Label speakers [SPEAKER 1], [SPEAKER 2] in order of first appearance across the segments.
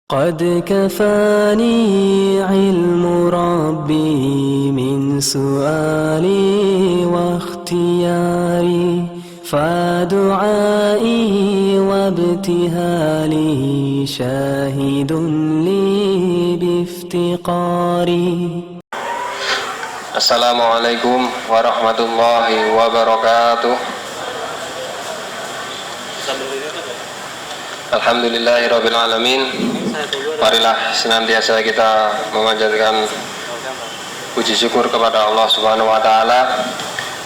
[SPEAKER 1] قد كفاني علم ربي من سؤالي واختياري فدعائي وابتهالي شاهد لي بافتقاري.
[SPEAKER 2] Assalamualaikum warahmatullahi wabarakatuh. Alhamdulillahirabbil alamin. Marilah senantiasa kita memanjatkan puji syukur kepada Allah Subhanahu wa taala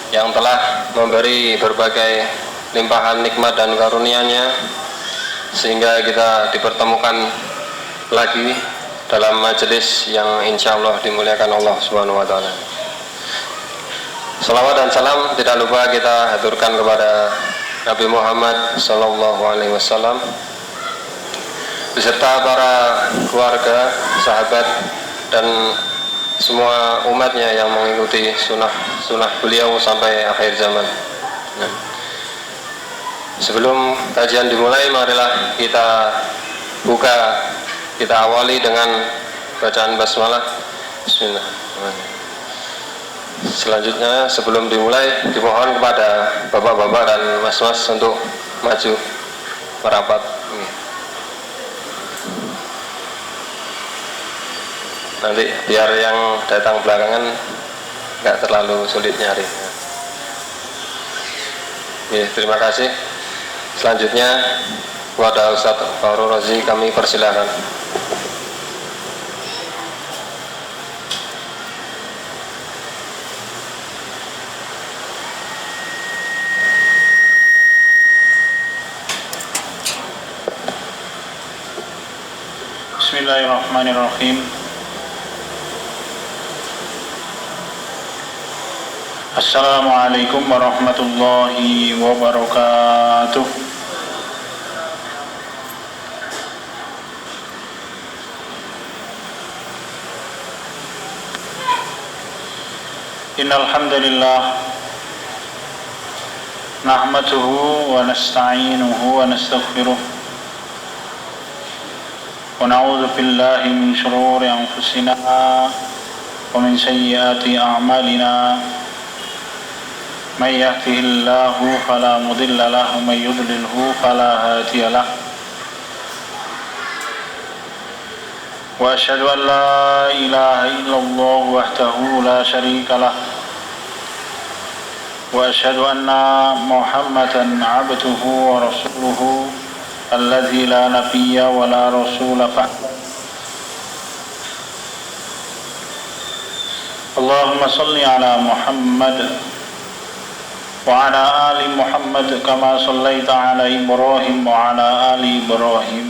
[SPEAKER 2] yang telah memberi berbagai limpahan nikmat dan karunia-Nya sehingga kita dipertemukan lagi dalam majelis yang insyaallah dimuliakan Allah Subhanahu wa taala. Salawat dan salam tidak lupa kita haturkan kepada Nabi Muhammad sallallahu alaihi wasallam beserta para keluarga, sahabat dan semua umatnya yang mengikuti sunnah beliau sampai akhir zaman. Sebelum kajian dimulai, marilah kita awali dengan bacaan basmalah. Bismillahirrahmanirrahim. Selanjutnya sebelum dimulai dimohon kepada bapak-bapak dan mas-mas untuk maju merapat. Nanti biar yang datang belakangan nggak terlalu sulit nyari. Terima kasih. Selanjutnya kepada Ustaz Fahrul Razi kami persilakan.
[SPEAKER 3] Bismillahirrahmanirrahim. Assalamualaikum warahmatullahi wabarakatuh. Innal hamdalillah nahmaduhu wa nasta'inuhu wa nastaghfiruh wa na'udzu billahi min shururi anfusina wa min sayyiati a'malina. من يهده الله فلا مضل له ومن يضلله فلا هادي له وأشهد أن لا إله إلا الله وحده لا شريك له وأشهد أن محمدا عبده ورسوله الذي لا نبي ولا رسول بعده. اللهم صل على محمد وعلى آل محمد كما صليت على إبراهيم وعلى آل إبراهيم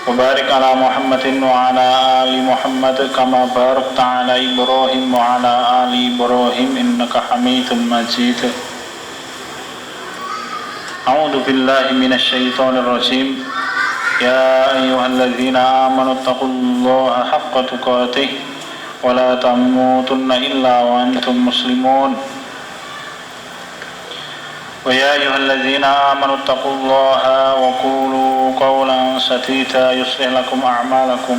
[SPEAKER 3] وبارك على محمد وعلى آل محمد كما باركت على إبراهيم وعلى آل إبراهيم إنك حميد مجيد. أعوذ بالله من الشيطان الرجيم. يا أيها الذين آمنوا اتقوا الله حق تقاته ولا تموتن إلا وأنتم مسلمون. ويا أيها الذين آمنوا اتقوا الله وقولوا قولا سديدا يصلح لكم أعمالكم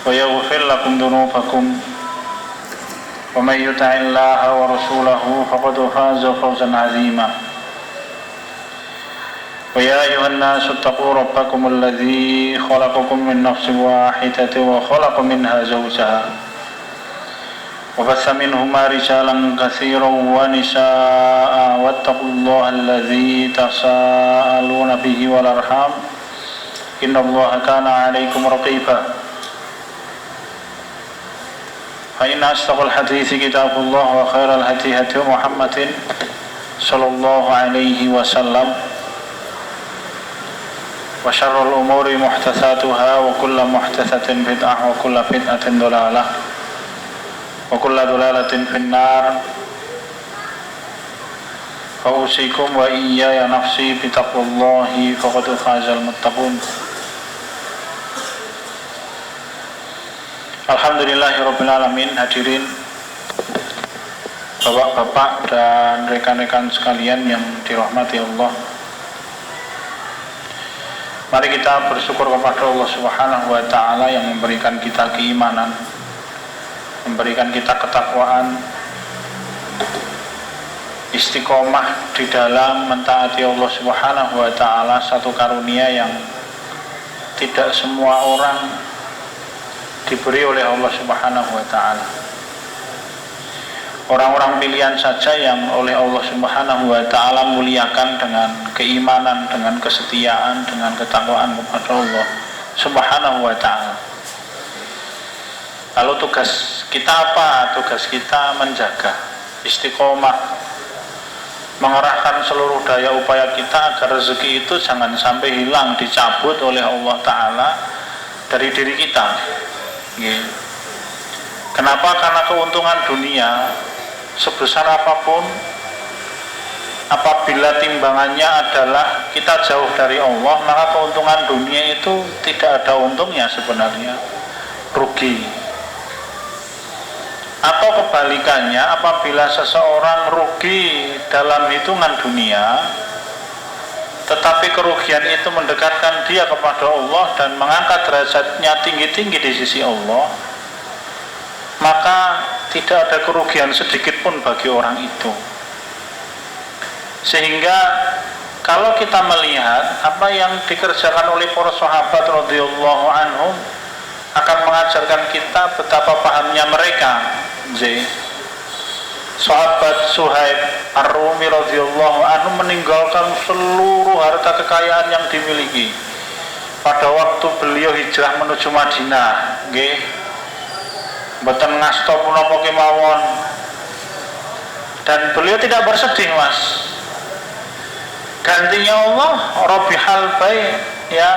[SPEAKER 3] ويغفر لكم ذنوبكم ومن يطع الله ورسوله فقد فاز فوزا عظيما. ويا أيها الناس اتقوا ربكم الذي خلقكم من نفس واحدة وخلق منها زوجها وبث منهما رجالا كثيرا ونساء واتقوا الله الذي تساءلون به والأرحام إن الله كان عليكم رقيبا. فإن أصدق الحديث كتاب الله وخير الهدي هدي محمد صلى الله عليه وسلم وشر الأمور محدثاتها وكل محدثة بدعة وكل بدعة ضلالة وكل ضلالة في النار. فأوصيكم وإياي نفسي بتقوى الله فقد فاز المتقون. Alhamdulillahirabbil alamin. Hadirin bapak-bapak dan rekan-rekan sekalian yang dirahmati Allah. Mari kita bersyukur kepada Allah Subhanahu wa taala yang memberikan kita keimanan, memberikan kita ketakwaan, istiqomah di dalam mentaati Allah Subhanahu wa taala, satu karunia yang tidak semua orang diberi oleh Allah Subhanahu wa taala. Orang-orang pilihan saja yang oleh Allah Subhanahu wa taala muliakan dengan keimanan, dengan kesetiaan, dengan ketakwaan kepada Allah Subhanahu wa taala. Lalu tugas kita apa? Tugas kita menjaga istiqomah, mengerahkan seluruh daya upaya kita agar rezeki itu jangan sampai hilang, dicabut oleh Allah taala dari diri kita. Kenapa? Karena keuntungan dunia sebesar apapun, apabila timbangannya adalah kita jauh dari Allah, maka keuntungan dunia itu tidak ada untungnya sebenarnya, rugi. Atau kebalikannya, apabila seseorang rugi dalam hitungan dunia, tetapi kerugian itu mendekatkan dia kepada Allah dan mengangkat derajatnya tinggi-tinggi di sisi Allah, maka tidak ada kerugian sedikit pun bagi orang itu. Sehingga kalau kita melihat apa yang dikerjakan oleh para sahabat radhiyallahu anhum, akan mengajarkan kita betapa pahamnya mereka. Sahabat Suhaib Ar-Rumi radhiyallahu anhu meninggalkan seluruh harta kekayaan yang dimiliki pada waktu beliau hijrah menuju Madinah. Mboten ngasta punapa kemawon, dan beliau tidak bersedih, Mas. Gantinya Allah Rabihal Bai, ya,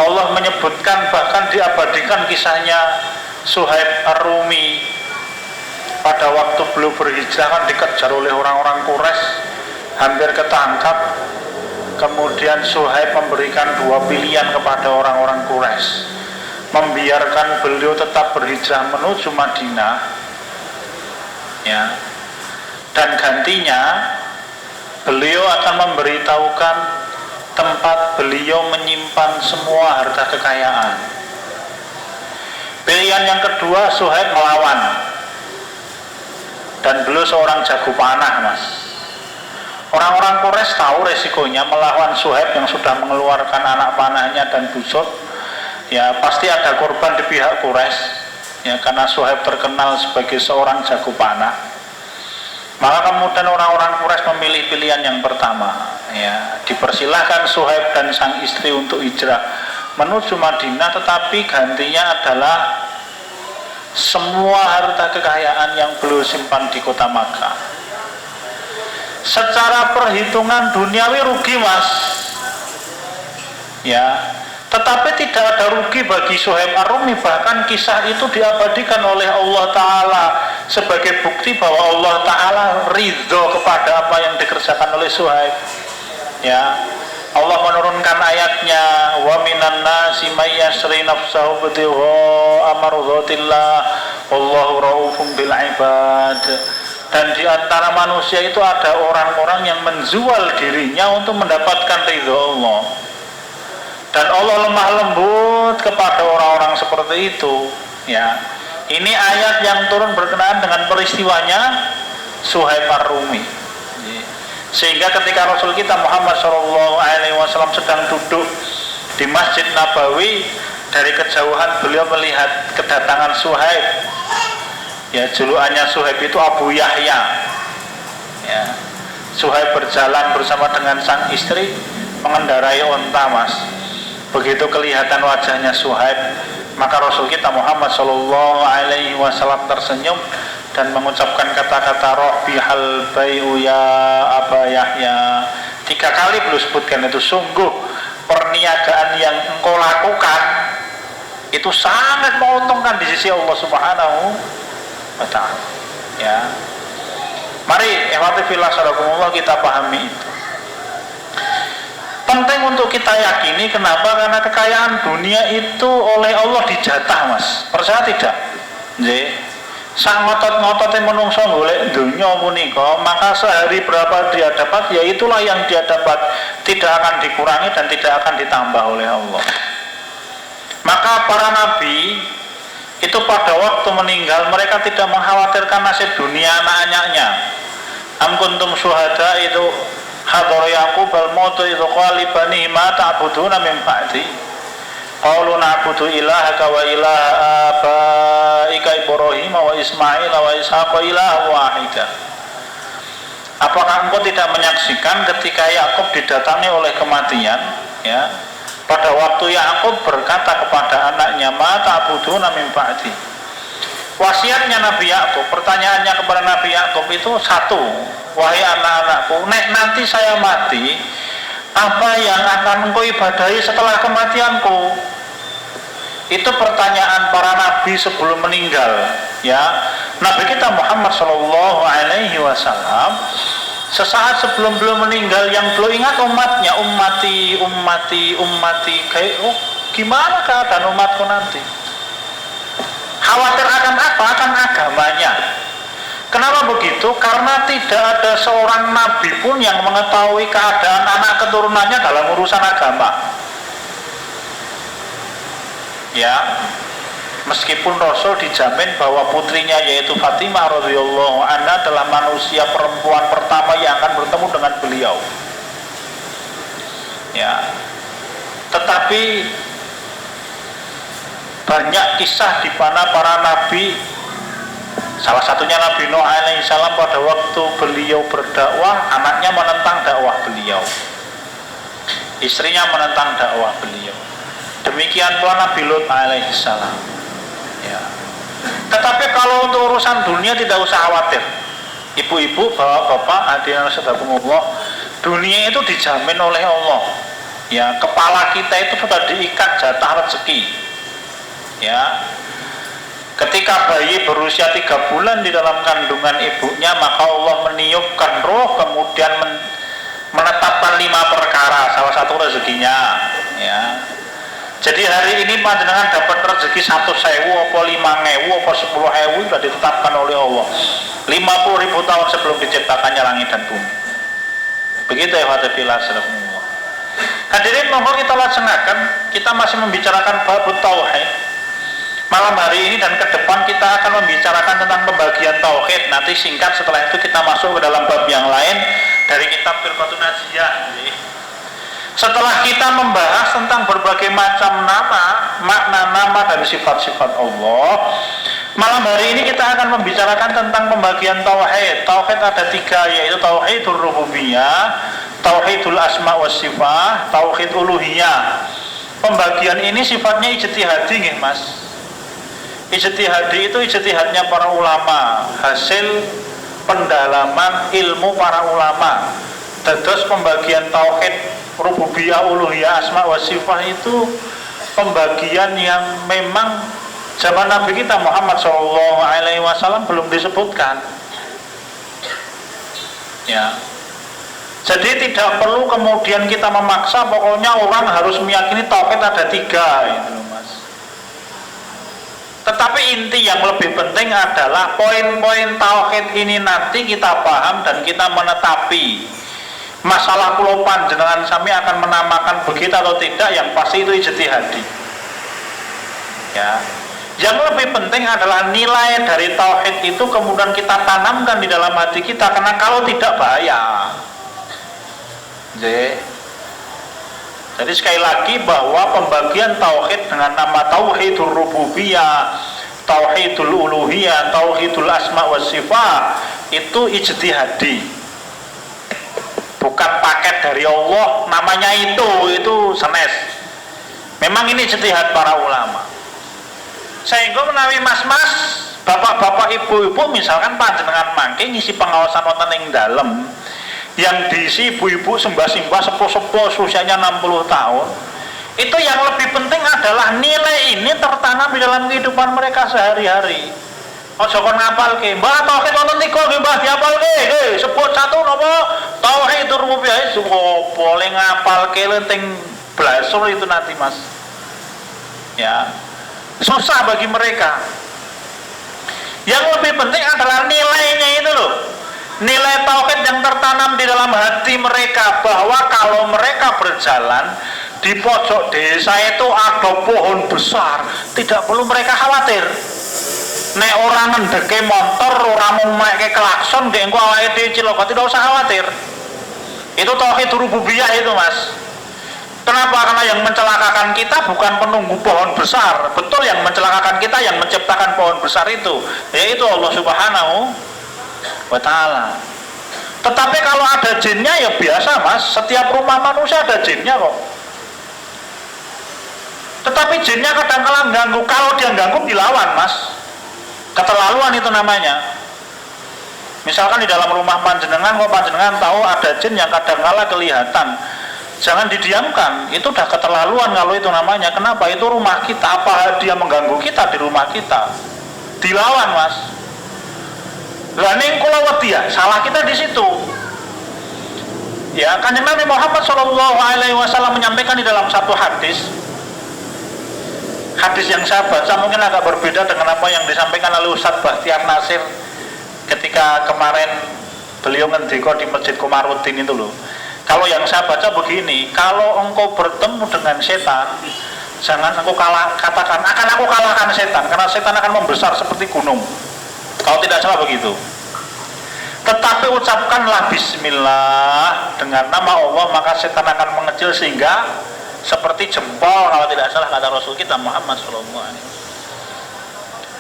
[SPEAKER 3] Allah menyebutkan, bahkan diabadikan kisahnya Suhaib Ar-Rumi pada waktu beliau berhijrah, kan dikejar oleh orang-orang Quraisy, hampir ketangkap. Kemudian Suhaib memberikan dua pilihan kepada orang-orang Quraisy, membiarkan beliau tetap berhijrah menuju Madinah, ya, dan gantinya beliau akan memberitahukan tempat beliau menyimpan semua harta kekayaan. Pilihan yang kedua, Suhaib melawan, dan beliau seorang jago panah, Mas. Orang-orang Quraisy tahu resikonya melawan Suhaib yang sudah mengeluarkan anak panahnya dan busur. Ya, pasti ada korban di pihak Quraisy, ya, karena Suhaib terkenal sebagai seorang jago panah. Maka kemudian orang-orang Quraisy memilih pilihan yang pertama, ya, dipersilahkan Suhaib dan sang istri untuk hijrah menuju Madinah, tetapi gantinya adalah semua harta kekayaan yang beliau simpan di kota Makkah. Secara perhitungan duniawi rugi, Mas, ya, tetapi tidak ada rugi bagi Suhaib Ar-Rumi. Bahkan kisah itu diabadikan oleh Allah Ta'ala sebagai bukti bahwa Allah Ta'ala ridho kepada apa yang dikerjakan oleh Suhaib, ya. Allah menurunkan ayatnya, wa minan nasi may yasri nafsahu btigha amardhatillah wallahu raufum bil ibad. Dan di antara manusia itu ada orang-orang yang menjual dirinya untuk mendapatkan ridho Allah, dan Allah lemah lembut kepada orang-orang seperti itu, ya. Ini ayat yang turun berkenaan dengan peristiwanya Suhaib Ar-Rumi. Sehingga ketika Rasul kita Muhammad SAW sedang duduk di Masjid Nabawi, dari kejauhan beliau melihat kedatangan Suhaib. Ya, julukannya Suhaib itu Abu Yahya. Ya. Suhaib berjalan bersama dengan sang istri mengendarai onta, Mas. Begitu kelihatan wajahnya Suhaib, maka Rasul kita Muhammad SAW tersenyum dan mengucapkan kata-kata Rabbihal bai'u ya Aba Yahya. 3 kali beliau sebutkan itu. Sungguh perniagaan yang engkau lakukan itu sangat menguntungkan di sisi Allah Subhanahu wa ta'ala, ya. Mari ehwati fillah sadaqallah, kita pahami itu. Penting untuk kita yakini. Kenapa? Karena kekayaan dunia itu oleh Allah dijatah, Mas. Percaya tidak? Sak ngotot-ngotote menungso golek dunya punika, maka sehari berapa dia dapat, ya itulah yang dia dapat, tidak akan dikurangi dan tidak akan ditambah oleh Allah. Maka para nabi itu pada waktu meninggal mereka tidak mengkhawatirkan nasib dunia anak-anaknya. Am kuntum syuhada itu hadara Yaqub al-maut itu qali bani ma ta'buduna min ba'di. Qalu na'budu ilahaka wa ilaha abaika Ibrahim wa Ismail wa Ishaq ilaha wahida. Apakah engkau tidak menyaksikan ketika Yakub didatangi oleh kematian, ya? Pada waktu Yakub berkata kepada anaknya, "Ma ta'buduna min ba'di." Wasiatnya Nabi Yakub, pertanyaannya kepada Nabi Yakub itu satu, "Wahai anak-anakku, nek nanti saya mati, apa yang akan engkau ibadahi setelah kematianku?" Itu pertanyaan para nabi sebelum meninggal, ya. Nabi kita Muhammad Shallallahu Alaihi Wasallam sesaat sebelum beliau meninggal yang beliau ingat umatnya, ummati, kayak gimana keadaan umatku nanti? Khawatir akan apa? Akan agamanya. Kenapa begitu? Karena tidak ada seorang nabi pun yang mengetahui keadaan anak keturunannya dalam urusan agama. Ya, meskipun Rasul dijamin bahwa putrinya yaitu Fatimah radhiyallahu anha adalah manusia perempuan pertama yang akan bertemu dengan beliau. Ya, tetapi banyak kisah di mana para nabi, salah satunya Nabi Nuh alaihissalam pada waktu beliau berdakwah, anaknya menentang dakwah beliau, istrinya menentang dakwah beliau. Demikian pula Nabi Lut alaihissalam. Ya. Tetapi kalau untuk urusan dunia tidak usah khawatir. Ibu-ibu, bapak-bapak, hadirin rahimakumullah, dunia itu dijamin oleh Allah. Ya, kepala kita itu sudah diikat jatah rezeki. Ya. Ketika bayi berusia 3 bulan di dalam kandungan ibunya, maka Allah meniupkan roh, kemudian menetapkan 5 perkara, salah satu rezekinya. Ya. Jadi hari ini panjenengan dapat rezeki 1.000 apa 5.000 apa 10.000 sudah ditetapkan oleh Allah 50.000 tahun sebelum diciptakannya langit dan bumi. Begitu ya Fatihillah. Hadirin mohon kita laksanakan, kita masih membicarakan bab tauhid. Malam hari ini dan ke depan kita akan membicarakan tentang pembagian tauhid. Nanti singkat, setelah itu kita masuk ke dalam bab yang lain dari kitab Firqatun Najiyah. Setelah kita membahas tentang berbagai macam nama, makna nama dan sifat-sifat Allah, malam hari ini kita akan membicarakan tentang pembagian tauhid. Tauhid ada 3, yaitu tauhidul rububiyah, tauhidul asma wa sifat, tauhid uluhiyah. Pembagian ini sifatnya ijtihadi nggih, Mas. Ijtihadi itu ijtihadnya para ulama, hasil pendalaman ilmu para ulama. Terus pembagian tauhid rububiyah, uluhiyah, asma wa sifat itu pembagian yang memang zaman Nabi kita Muhammad SAW belum disebutkan. Ya. Jadi tidak perlu kemudian kita memaksa, pokoknya orang harus meyakini tauhid ada 3, gitu Mas. Tetapi inti yang lebih penting adalah poin-poin tauhid ini nanti kita paham dan kita menetapi. Masalah pulau panjenengan sami akan menamakan begitu atau tidak, yang pasti itu ijtihadi. Ya. Yang lebih penting adalah nilai dari tauhid itu kemudian kita tanamkan di dalam hati kita, karena kalau tidak bahaya. Jadi sekali lagi bahwa pembagian tauhid dengan nama tauhidul rububiyah, tauhidul uluhiyah, tauhidul asma wa sifat itu ijtihadi. Bukan paket dari Allah namanya itu senes. Memang ini ijtihad para ulama. Sehingga menawi mas-mas, bapak-bapak, ibu-ibu misalkan panjenengan mangke ngisi pengawasan wonten ing dalem yang diisi ibu-ibu sembah-sembah sepuh-sepuh usianya 60 tahun. Itu yang lebih penting adalah nilai ini tertanam di dalam kehidupan mereka sehari-hari. Ojo kon ngapalke, mbah tauhid wonten 3 nggih mbah diapalke. Sebut satu napa? Tauhid rububiyah boleh ngapalke lenting blasur itu nanti Mas. Ya. Susah bagi mereka. Yang lebih penting adalah nilainya itu loh. Nilai tauhid yang tertanam di dalam hati mereka, bahwa kalau mereka berjalan di pojok desa itu ada pohon besar, tidak perlu mereka khawatir. Nek orang ngendeke motor, orang mau make klakson, dia engko awake dhewe cilaka, tidak usah khawatir. Itu tauhid rububiyah itu, Mas. Kenapa? Karena yang mencelakakan kita bukan penunggu pohon besar. Betul, yang mencelakakan kita yang menciptakan pohon besar itu, yaitu Allah Subhanahu wa ta'ala. Tetapi kalau ada jinnya ya biasa, Mas. Setiap rumah manusia ada jinnya kok. Tetapi jinnya kadang-kala ganggu. Kalau dia ganggu dilawan, Mas. Keterlaluan itu namanya. Misalkan di dalam rumah panjenengan, kok panjenengan tahu ada jin yang kadang-kala kelihatan, jangan didiamkan. Itu udah keterlaluan kalau itu namanya. Kenapa? Itu rumah kita. Apa dia mengganggu kita di rumah kita? Dilawan, Mas. Lah ning kula wedi ya, salah kita di situ. Ya, Kanjeng Nabi Muhammad SAW menyampaikan di dalam satu hadis. Hadis yang saya baca mungkin agak berbeda dengan apa yang disampaikan oleh Ustadz Bahtiar Nasir ketika kemarin beliau ngendiko di Masjid Komarudin itu loh. Kalau yang saya baca begini, kalau engkau bertemu dengan setan, jangan engkau katakan akan aku kalahkan setan, karena setan akan membesar seperti gunung. Kalau tidak salah begitu. Tetapi ucapkanlah bismillah dengan nama Allah, maka setan akan mengecil sehingga seperti jempol, kalau tidak salah kata Rasul kita Muhammad SAW.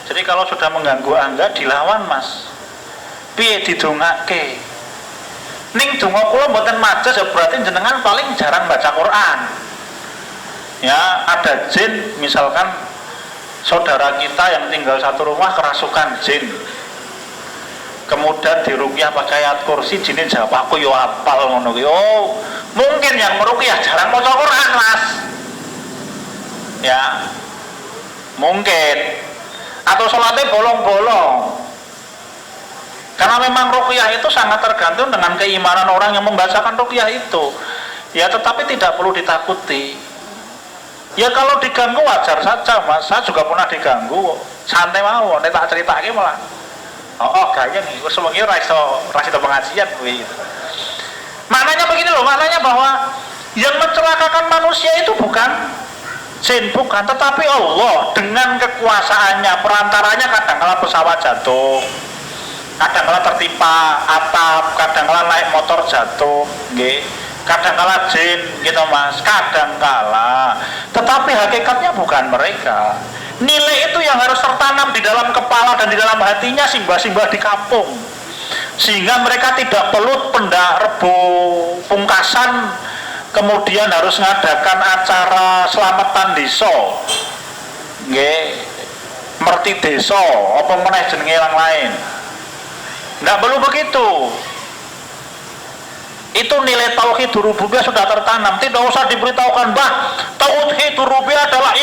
[SPEAKER 3] Jadi kalau sudah mengganggu Anda, dilawan, Mas. Piye didongake? Ning donga kula mboten majes, ya berarti jenengan paling jarang baca Quran. Ya, ada jin, misalkan saudara kita yang tinggal satu rumah kerasukan jin, kemudian diruqyah pakai ayat kursi, jinnya jawab aku yo apal ngono ki. Oh, mungkin yang meruqyah jarang maca Quran, Mas. Ya, mungkin. Atau sholatnya bolong-bolong. Karena memang ruqyah itu sangat tergantung dengan keimanan orang yang membacakan ruqyah itu. Ya, tetapi tidak perlu ditakuti. Ya kalau diganggu wajar saja, Mas. Saya juga pernah diganggu, santai mawon, nek tak critake malah. Oh, kayaknya nih, semuanya raiso pengajian gitu. Maknanya begini loh, maknanya bahwa yang mencelakakan manusia itu bukan jin, bukan, tetapi Allah dengan kekuasaannya. Perantaranya kadang-kala pesawat jatuh, kadang-kala tertimpa atap, kadang-kala naik motor jatuh, nggih. Kadang-kala jin gitu, Mas, kadang-kala. Tetapi hakikatnya bukan mereka. Nilai itu yang harus tertanam di dalam kepala dan di dalam hatinya simbah-simbah di kampung, sehingga mereka tidak perlu pendak rebo pungkasan kemudian harus ngadakan acara selamatan desa, nggih, merti desa apa meneh jenenge yang lain. Nggak perlu begitu. Itu nilai tauhid rububiyah sudah tertanam, tidak usah diberitahukan, bah tauhid rububiyah adalah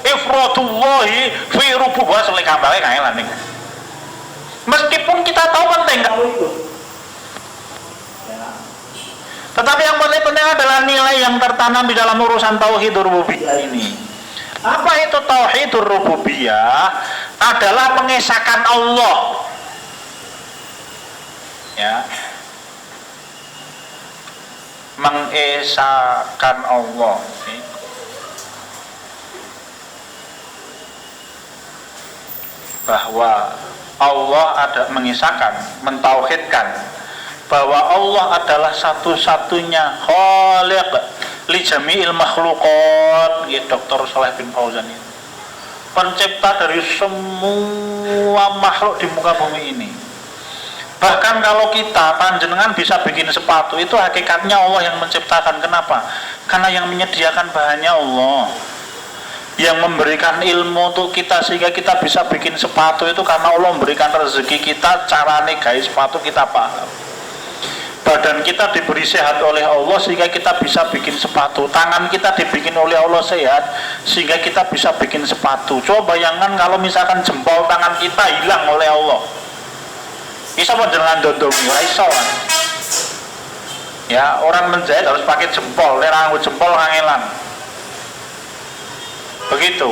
[SPEAKER 3] ifradullahi fi rububiyah selek kambale kaelan ning. Meskipun kita tahu penting kalau itu. Tetapi yang paling penting adalah nilai yang tertanam di dalam urusan tauhid rububiyah ini. Apa itu tauhid rububiyah? Adalah mengesahkan Allah. Ya. Mengesahkan Allah, bahwa Allah ada mengisahkan, mentauhidkan bahwa Allah adalah satu-satunya khaliq li jami'il makhluqat, ya Dr. Shalih bin Fauzan itu, pencipta dari semua makhluk di muka bumi ini. Bahkan kalau kita panjenengan bisa bikin sepatu, itu hakikatnya Allah yang menciptakan. Kenapa? Karena yang menyediakan bahannya Allah, yang memberikan ilmu untuk kita sehingga kita bisa bikin sepatu itu karena Allah memberikan rezeki kita, carane gawe sepatu kita paham. Badan kita diberi sehat oleh Allah sehingga kita bisa bikin sepatu. Tangan kita dibikin oleh Allah sehat sehingga kita bisa bikin sepatu. Coba bayangkan kalau misalkan jempol tangan kita hilang oleh Allah, bisa panjenengan dodongi, ora iso kan? Ya, orang menjahit harus pakai jempol, nek ora nganggo jempol kangelan. Begitu.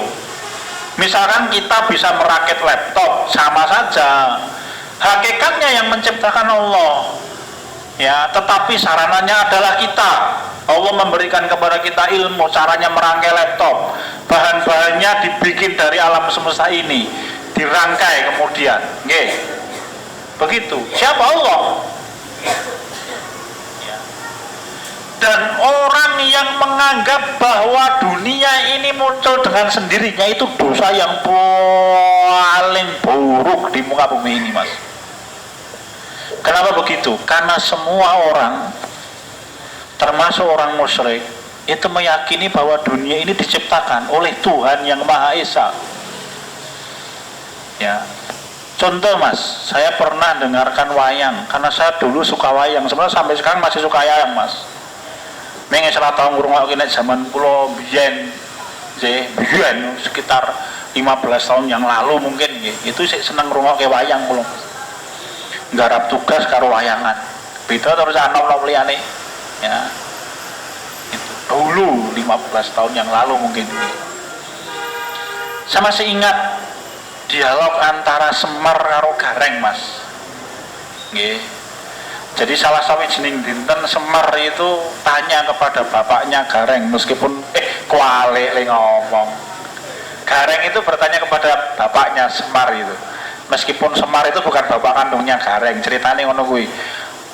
[SPEAKER 3] Misalkan kita bisa merakit laptop, sama saja. Hakikatnya yang menciptakan Allah. Ya, tetapi sarananya adalah kita. Allah memberikan kepada kita ilmu caranya merangkai laptop. Bahan-bahannya dibikin dari alam semesta ini, dirangkai kemudian. Nggih. Begitu. Siapa Allah? Dan orang yang menganggap bahwa dunia ini muncul dengan sendirinya itu dosa yang paling buruk di muka bumi ini, Mas. Kenapa begitu? Karena semua orang, termasuk orang musyrik, itu meyakini bahwa dunia ini diciptakan oleh Tuhan yang Maha Esa. Ya. Contoh, Mas, saya pernah dengarkan wayang, karena saya dulu suka wayang, sebenarnya sampai sekarang masih suka wayang, Mas. Neng salah tahun ngrungokke nek zaman kula biyen sekitar 15 tahun yang lalu mungkin nggih. Itu sik seneng ngrungokke wayang kula. Nggarap tugas karo wayangan. Beda terus ana-ana liyane. Ya. Itu dulu 15 tahun yang lalu mungkin nggih. Saya masih ingat dialog antara Semar karo Gareng, Mas. Nggih. Jadi salah sawijining dinten Semar itu tanya kepada bapaknya Gareng, meskipun kualik ngomong. Gareng itu bertanya kepada bapaknya Semar itu, meskipun Semar itu bukan bapak kandungnya Gareng. Ceritanya ngono kuwi.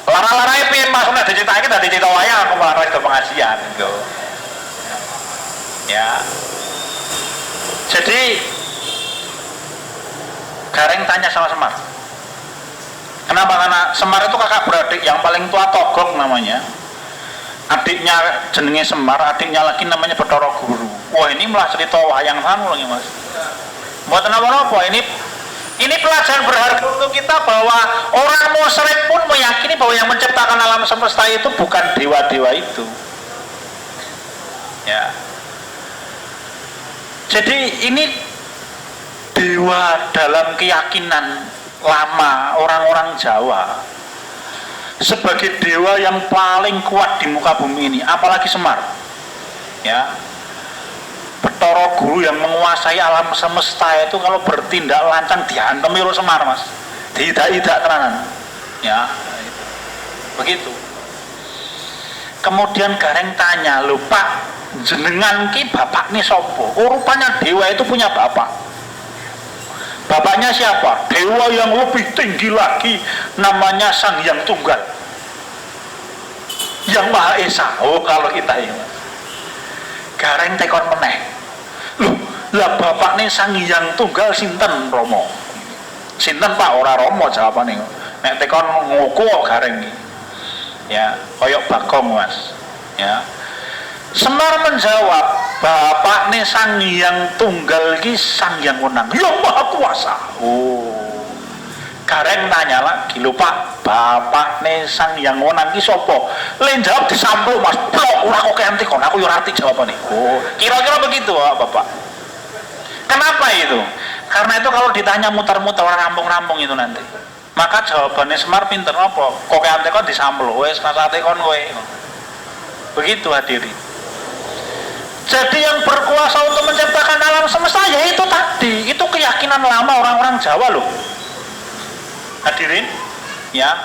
[SPEAKER 3] Lara-larae piye Mas nek diceritake dadi cerita wayang aku malah itu pengajian gitu. Ya. Jadi Gareng tanya sama Semar. Kenapa? Karena Semar itu kakak beradik yang paling tua, Togog namanya. Adiknya jenenge Semar, adiknya lagi namanya Bathara Guru. Wah, ini malah cerita wayang sanu lagi, Mas. Buat apa-apa, ini pelajaran berharga untuk kita bahwa orang musyrik pun meyakini bahwa yang menciptakan alam semesta itu bukan dewa-dewa itu. Ya. Jadi ini dewa dalam keyakinan lama orang-orang Jawa sebagai dewa yang paling kuat di muka bumi ini, apalagi Semar. Ya. Bathara Guru yang menguasai alam semesta itu kalau bertindak lancang diantem karo Semar, Mas. Tidak tenanan. Ya. Begitu. Kemudian Gareng tanya, "Lho Pak, jenengan ki bapak nih sopo?" Oh, rupanya dewa itu punya bapak. Bapaknya siapa? Dewa yang lebih tinggi lagi, namanya Sang Hyang Tunggal, yang Maha Esa. Oh, kalau kita ini, Mas. Gareng tekon meneh. Loh, lah bapaknya Sang Hyang Tunggal sinten Romo? Sinten Pak? Ora Romo jawabane. Nek tekon nguku kok Gareng iki. Ya, koyok Bagong, Mas. Ya. Semar menjawab, bapaknya Sang Hyang Tunggal ki Sang Hyang Wenang, yang Maha Kuasa. Oh. Gareng tanya lagi, "Lho Pak, bapaknya Sang Hyang Wenang ki sapa?" Len jawab disampluk, Mas. Blok, ora kok kenti kon, aku yo ngerti jawabane. Oh, kira-kira begitu, Bapak. Kenapa itu? Karena itu kalau ditanya muter-muter orang rampung-rampung itu nanti. Maka jawabannya Semar pinter apa? Kok kenti kon disampluk, wis kasate kon kowe. Begitu hadirin. Jadi yang berkuasa untuk menciptakan alam semesta ya itu tadi, itu keyakinan lama orang-orang Jawa loh. Hadirin, ya.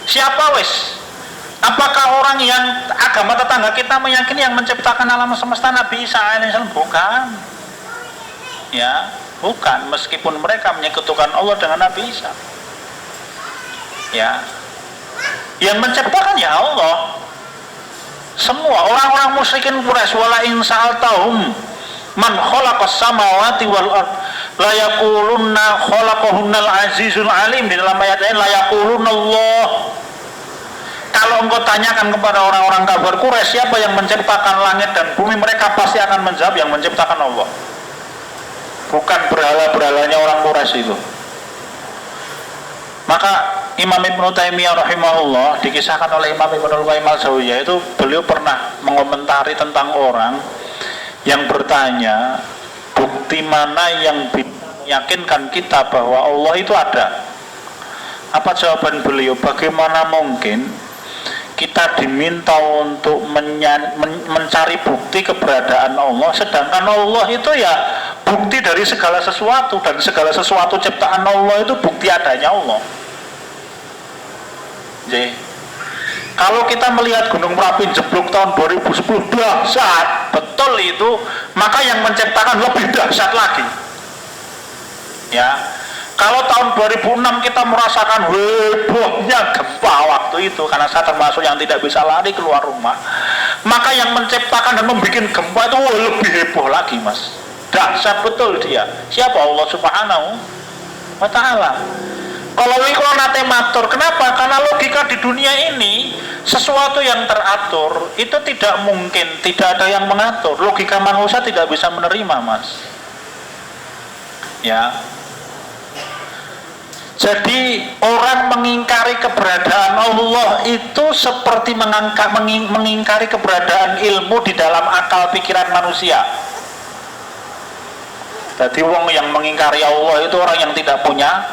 [SPEAKER 3] Siapa wis? Apakah orang yang agama tetangga kita meyakini yang menciptakan alam semesta Nabi Isa alaihissalam? Bukan. Ya, bukan. Meskipun mereka menyekutukan Allah dengan Nabi Isa. Ya. Yang menciptakan ya Allah. Semua orang-orang musyrikin Quraisy, wala in sa'altahum man khalaqas samawati wal ard la yaqulunna khalaqahunnal azizul alim. Di dalam ayat lain la yaqulunna Allah. Kalau engkau tanyakan kepada orang-orang kafir Quraisy siapa yang menciptakan langit dan bumi, mereka pasti akan menjawab yang menciptakan Allah. Bukan berhala-berhalanya orang Quraisy itu. Maka Imam Ibnu Taimiyah rahimahullah, dikisahkan oleh Imam Ibnu Qayyim al-Jauziyah, itu beliau pernah mengomentari tentang orang yang bertanya bukti mana yang meyakinkan kita bahwa Allah itu ada. Apa jawaban beliau? Bagaimana mungkin kita diminta untuk mencari bukti keberadaan Allah, sedangkan Allah itu ya bukti dari segala sesuatu, dan segala sesuatu ciptaan Allah itu bukti adanya Allah. Jadi, kalau kita melihat Gunung Merapi jeblok tahun 2010 dahsyat, betul itu, maka yang menciptakan lebih dahsyat lagi. Ya, kalau tahun 2006 kita merasakan hebohnya gempa waktu itu, karena saya termasuk yang tidak bisa lari keluar rumah, maka yang menciptakan dan membuat gempa itu lebih heboh lagi, Mas. Dahsyat betul dia. Siapa? Allah Subhanahu wa Ta'ala. Kalau nate matur, kenapa? Karena logika di dunia ini sesuatu yang teratur itu tidak mungkin, tidak ada yang mengatur. Logika manusia tidak bisa menerima, Mas. Ya. Jadi orang mengingkari keberadaan Allah itu seperti mengingkari keberadaan ilmu di dalam akal pikiran manusia. Jadi wong yang mengingkari Allah itu orang yang tidak punya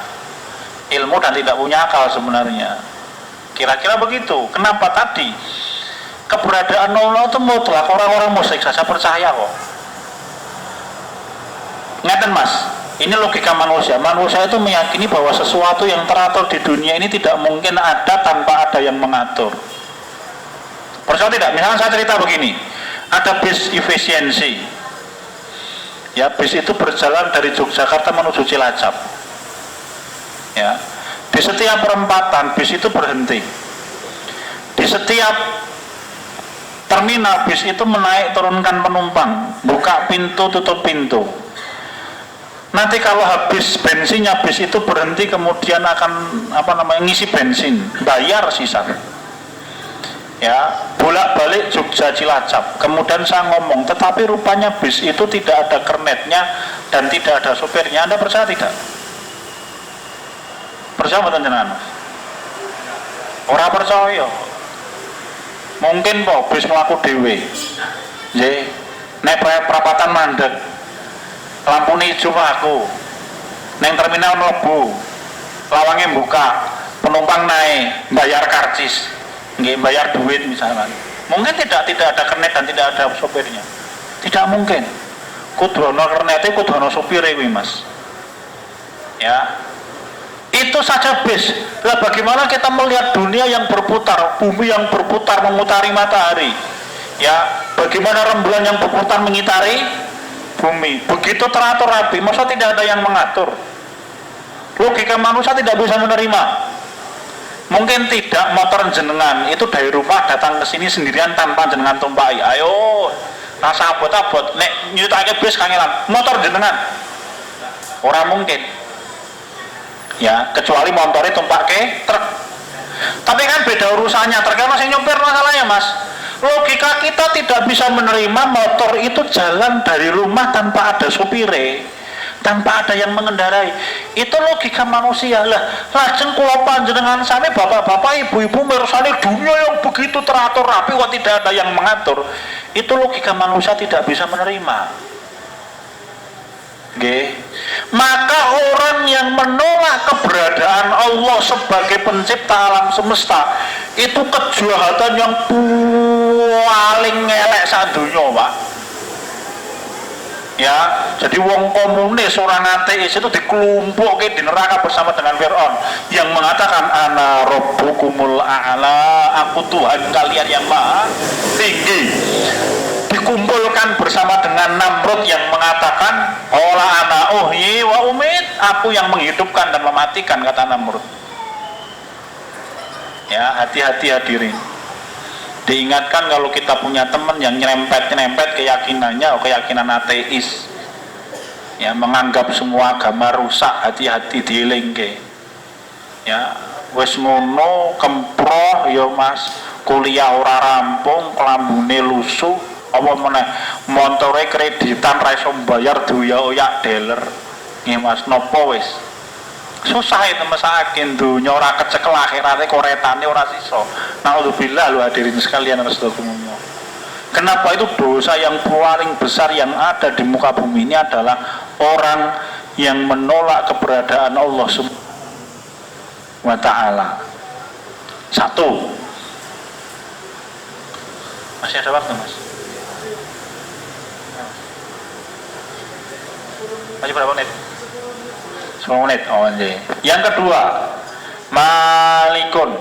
[SPEAKER 3] ilmu dan tidak punya akal sebenarnya. Kira-kira begitu. Kenapa tadi? Keberadaan Allah itu mutlak, orang-orang musyrik saja percaya kok. Ngeten, Mas. Ini logika manusia. Manusia itu meyakini bahwa sesuatu yang teratur di dunia ini tidak mungkin ada tanpa ada yang mengatur. Percaya tidak? Misalnya saya cerita begini. Ada bis efisiensi. Ya, bis itu berjalan dari Yogyakarta menuju Cilacap. Ya, di setiap perempatan bis itu berhenti. Di setiap terminal bis itu menaik turunkan penumpang, buka pintu tutup pintu. Nanti kalau habis bensinnya bis itu berhenti, kemudian akan ngisi bensin, bayar sisa. Ya, bolak-balik Jogja Cilacap. Kemudian saya ngomong, tetapi rupanya bis itu tidak ada kernetnya dan tidak ada sopirnya. Anda percaya tidak? Percaya mboten jenengan? Ora percaya. Mungkin po bis mlaku dhewe. Nggih, nek perapatan mandek. Lampune ijo aku. Neng terminal mlebu. Lawange buka, penumpang naik, bayar karcis. Nggih, bayar duit misalkan. Mungkin tidak ada kernet dan tidak ada sopirnya. Tidak mungkin. Kudu ana kernete, kudu ana sopire kuwi, Mas. Ya. Itu saja bis. Lah bagaimana kita melihat dunia yang berputar, bumi yang berputar memutari matahari? Ya, bagaimana rembulan yang berputar mengitari bumi? Begitu teratur rapi, masa tidak ada yang mengatur? Logika manusia tidak bisa menerima. Mungkin tidak, motor jenengan itu dari rumah datang ke sini sendirian tanpa jenengan tumpai. Ayo, rasa abot-abot, nek nyutake bis kangelan, motor jenengan. Orang mungkin. Ya, kecuali motornya tumpake truk. Tapi kan beda urusannya, terkait masih nyopir masalahnya, Mas. Logika kita tidak bisa menerima motor itu jalan dari rumah tanpa ada supire, tanpa ada yang mengendarai. Itu logika manusia lah. Lajeng kula panjenengan sami bapak-bapak, ibu-ibu mirsani dunia yang begitu teratur rapi kok tidak ada yang mengatur. Itu logika manusia tidak bisa menerima. Nggih. Maka orang yang menolak keberadaan Allah sebagai pencipta alam semesta itu kejahatan yang paling ngelek sadunya, Pak. Ya, jadi wong komunis, orang ateis itu dikelumpukin di neraka bersama dengan Fir'aun yang mengatakan ana rabbukumul a'la, aku Tuhan kalian yang maha tinggi. Dikumpulkan bersama dengan Namrud yang mengatakan ola ana uhyi wa umit, aku yang menghidupkan dan mematikan, kata Namrud. Ya, hati-hati hadirin. Diingatkan kalau kita punya teman yang nyerempet keyakinannya, keyakinan ateis, ya, menganggap semua agama rusak, hati-hati dielingke. Ya, wis ngono kemproh ya Mas, kuliah ora rampung, kelambune lusuh, apa meneh montore kreditan ra iso mbayar doya-oyak dealer. Nggih Mas, napa wis? Susah itu mesakin dunya ora kecekel akhirate koretane ora sisa. Naudzubillah lu hadirin sekalian rasulullah. Kenapa itu dosa yang paling besar yang ada di muka bumi ini adalah orang yang menolak keberadaan Allah Subhanahu wa ta'ala. Satu. Masih ada waktu, Mas? Masih berapa menit? 10 menit. Oh, anjay. Yang kedua, Malikun.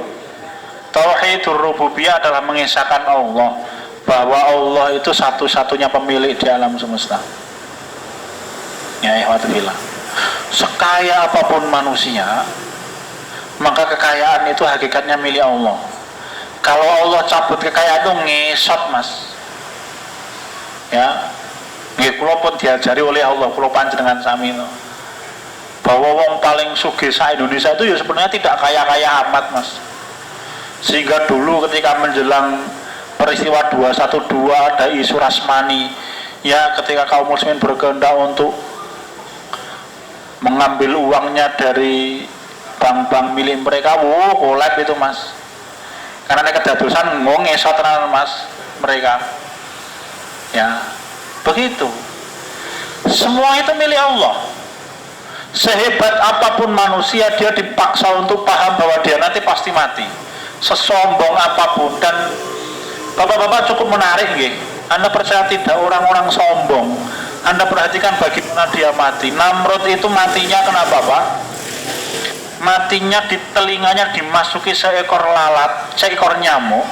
[SPEAKER 3] Tauhidur rububiyah adalah mengisahkan Allah, bahwa Allah itu satu-satunya pemilik di alam semesta. Ya, ikhwatillah. Sekaya apapun manusia, maka kekayaan itu hakikatnya milik Allah. Kalau Allah cabut kekayaan itu ngesot, Mas. Ya, nggih kula pun diajari oleh Allah, kula panjenengan sami itu, bahwa wong paling sugih sa Indonesia itu ya sebenarnya tidak kaya-kaya amat, Mas. Sehingga dulu ketika menjelang peristiwa 212 ada isu Rasmani, ya ketika kaum muslimin berkehendak untuk mengambil uangnya dari bank-bank milik mereka, kolab itu, Mas. Karena mereka kedadosan ngesot tenan, Mas, mereka. Ya, begitu. Semua itu milik Allah. Sehebat apapun manusia, dia dipaksa untuk paham bahwa dia nanti pasti mati. Sesombong apapun. Dan bapak-bapak cukup menarik, nggih. Anda percaya tidak, orang-orang sombong, Anda perhatikan bagaimana dia mati. Namrud itu matinya kenapa, Pak? Matinya di telinganya dimasuki seekor lalat, seekor nyamuk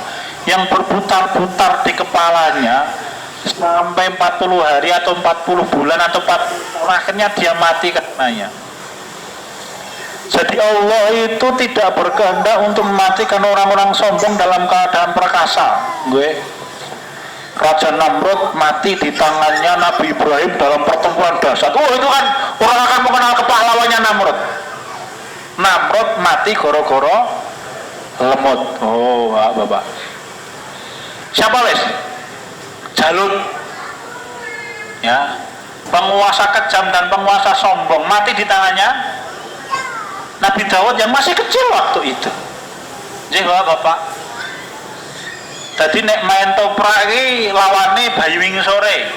[SPEAKER 3] yang berputar-putar di kepalanya sampai 40 hari atau 40 bulan atau 40 tahun, akhirnya dia mati karenanya. Jadi Allah itu tidak berkehendak untuk mematikan orang-orang sombong dalam keadaan perkasa. Raja Namrud mati di tangannya Nabi Ibrahim dalam pertempuran dahsyat. Oh, itu kan orang akan mengenal kepahlawannya Namrud. Namrud mati goro-goro lemut. Oh, bapak. Siapa les? Jalut. Ya, penguasa kejam dan penguasa sombong mati di tangannya Nabi Daud yang masih kecil waktu itu. Jadi bapak, tadi nek main toprak ini lawannya bayi wingi sore,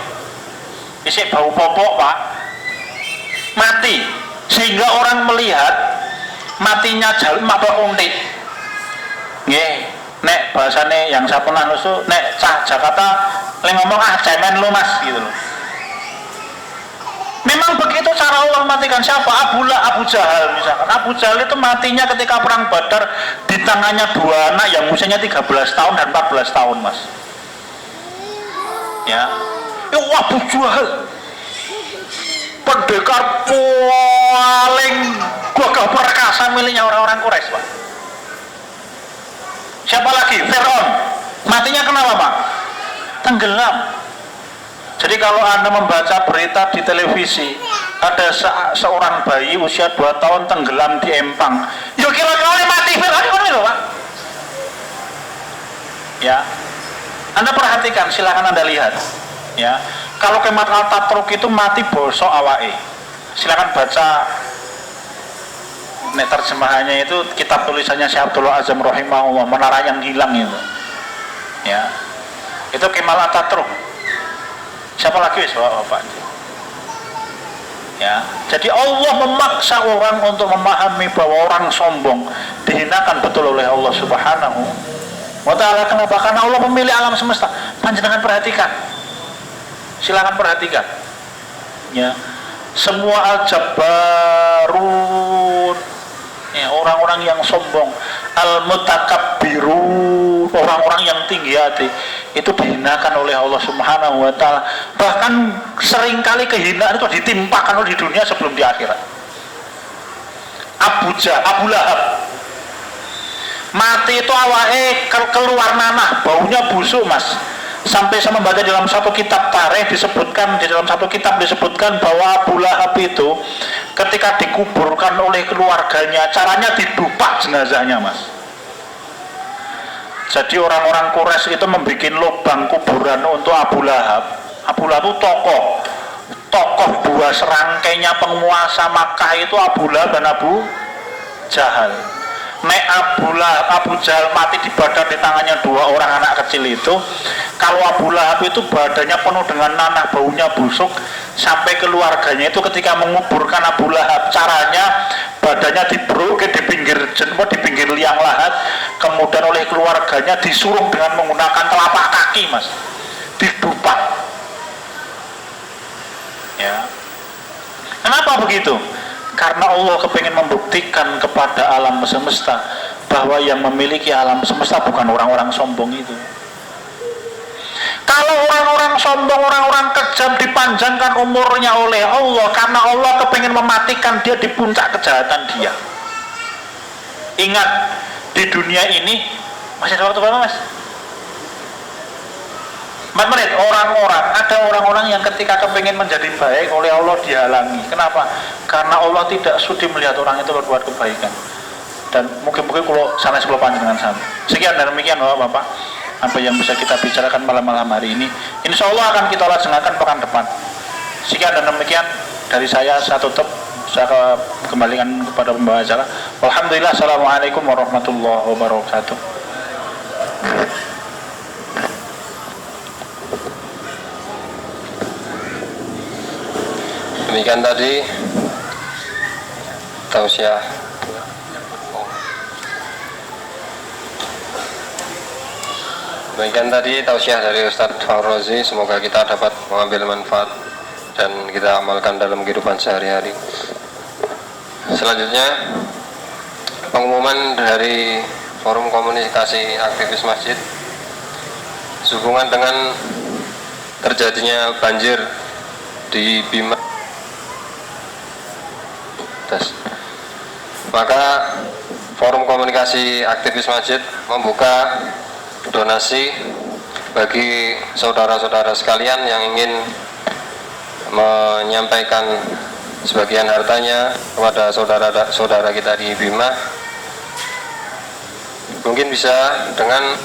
[SPEAKER 3] isik bau popok, Pak, mati. Sehingga orang melihat matinya Jalut mabak untik. Nggih, nek bahasane yang saya pernah nusu, nek cah Jakarta le ngomong cemen lu, Mas, gitu loh. Memang begitu cara Allah matikan siapa? Abu Jahal misalkan. Abu Jahal itu matinya ketika perang Badar di tangannya dua anak yang usianya 13 tahun dan 14 tahun, Mas. Ya. Abu Jahal pendekar paling gagah perkasa miliknya orang-orang Quraisy, Pak. Siapa lagi? Fir'aun. Matinya kenapa, Pak? Tenggelam. Jadi kalau Anda membaca berita di televisi, ada seorang bayi usia 2 tahun tenggelam di empang, ya kira-kira mati Fir'aun itu, Pak. Ya, Anda perhatikan, silakan Anda lihat. Ya, kalau Kemal Atatürk itu mati bosok awake. Silakan baca. Nek terjemahannya itu kitab tulisannya Syekh Abdullah Azam rahimahullah, Menara yang Hilang itu. Ya, itu Kemal Atatürk. Siapa lagi Bapak? Ya, jadi Allah memaksa orang untuk memahami bahwa orang sombong dihinakan betul oleh Allah Subhanahu wa ta'ala. Kenapa? Karena Allah pemilik alam semesta. Panjenengan perhatikan. Silakan perhatikan. Ya, semua al-jabbarun, ya, orang-orang yang sombong, al-mutakabbirun, orang-orang yang tinggi hati, itu dihinakan oleh Allah Subhanahu wa ta'ala. Bahkan seringkali kehinaan itu ditimpakan oleh di dunia sebelum di akhirat. Abu Lahab mati itu awake keluar nanah, baunya busuk, Mas. Sampai saya membaca dalam satu kitab tarikh disebutkan, di dalam satu kitab disebutkan bahwa Abu Lahab itu ketika dikuburkan oleh keluarganya, caranya didupak jenazahnya, Mas. Jadi orang-orang Quraisy itu membuat lubang kuburan untuk Abu Lahab. Abu Lahab itu tokoh dua serangkainya penguasa Makkah itu Abu Lahab dan Abu Jahal. Nek Abu Jahal mati di badan di tangannya dua orang anak kecil itu, kalau Abu Lahab itu badannya penuh dengan nanah, baunya busuk, sampai keluarganya itu ketika menguburkan Abu Lahab, caranya badannya dibruke di pinggir liang lahat, kemudian oleh keluarganya disuruh dengan menggunakan telapak kaki, Mas, didupak. Ya, Kenapa begitu? Karena Allah kepengen membuktikan kepada alam semesta bahwa yang memiliki alam semesta bukan orang-orang sombong itu. Kalau orang-orang sombong, orang-orang kejam dipanjangkan umurnya oleh Allah karena Allah kepengen mematikan dia di puncak kejahatan dia. Ingat, di dunia ini masih ada waktu berapa, Mas? 4 menit. Ada orang-orang yang ketika kepengen menjadi baik oleh Allah dihalangi. Kenapa? Karena Allah tidak sudi melihat orang itu berbuat kebaikan. Dan mungkin-mungkin kalau sana sekolah panjang dengan sama. Sekian dan demikian Bapak-Bapak, apa yang bisa kita bicarakan malam-malam hari ini. Insya Allah akan kita laksanakan pekan depan. Sekian dan demikian dari saya tutup. Saya kembalikan kepada pembawa acara. Alhamdulillah. Assalamualaikum warahmatullahi wabarakatuh.
[SPEAKER 2] Demikian tadi tausiah dari Ustadz Faurozi. Semoga kita dapat mengambil manfaat dan kita amalkan dalam kehidupan sehari-hari. Selanjutnya, pengumuman dari Forum Komunikasi Aktivis Masjid sehubungan dengan terjadinya banjir di Bima. Maka Forum Komunikasi Aktivis Masjid membuka donasi bagi saudara-saudara sekalian yang ingin menyampaikan sebagian hartanya kepada saudara-saudara kita di Bima. Mungkin bisa dengan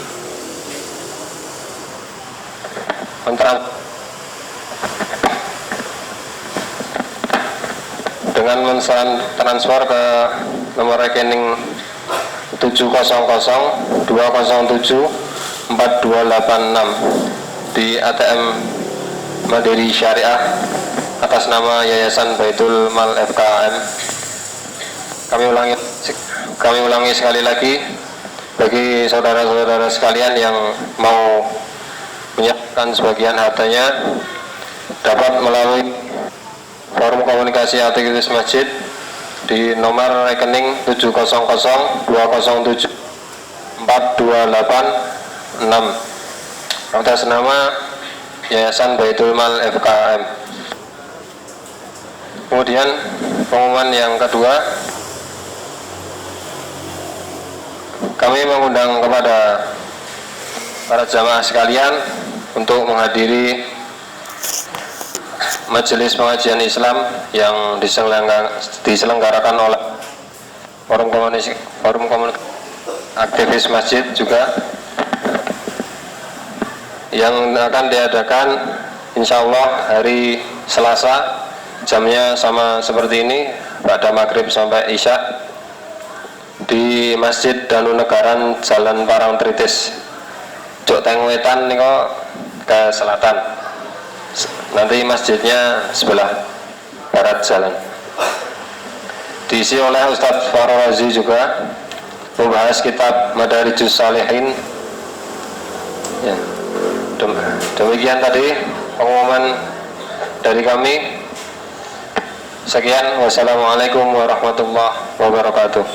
[SPEAKER 2] mentransfer ke nomor rekening 700 207 4286 di ATM Mandiri Syariah atas nama Yayasan Baitul Mal FKM. Kami ulangi sekali lagi, bagi saudara-saudara sekalian yang mau menyiapkan sebagian hartanya dapat melalui Forum Komunikasi Aktivis Masjid di nomor rekening 700 207 4286 atas nama Yayasan Baitul Mal FKM. Kemudian pengumuman yang kedua, kami mengundang kepada para jamaah sekalian untuk menghadiri majelis pengajian Islam yang diselenggarakan oleh Forum Komunikasi Aktivis Masjid juga, yang akan diadakan insya Allah hari Selasa, jamnya sama seperti ini, pada maghrib sampai isya di Masjid Danunegaran Jalan Parangtritis, Jok Teng Wetan niko ke selatan. Nanti masjidnya sebelah barat jalan. Diisi oleh Ustadz Faurozi juga, membahas kitab Madarijus Salihin. Ya. Demikian tadi pengumuman dari kami. Sekian, wassalamualaikum warahmatullahi wabarakatuh.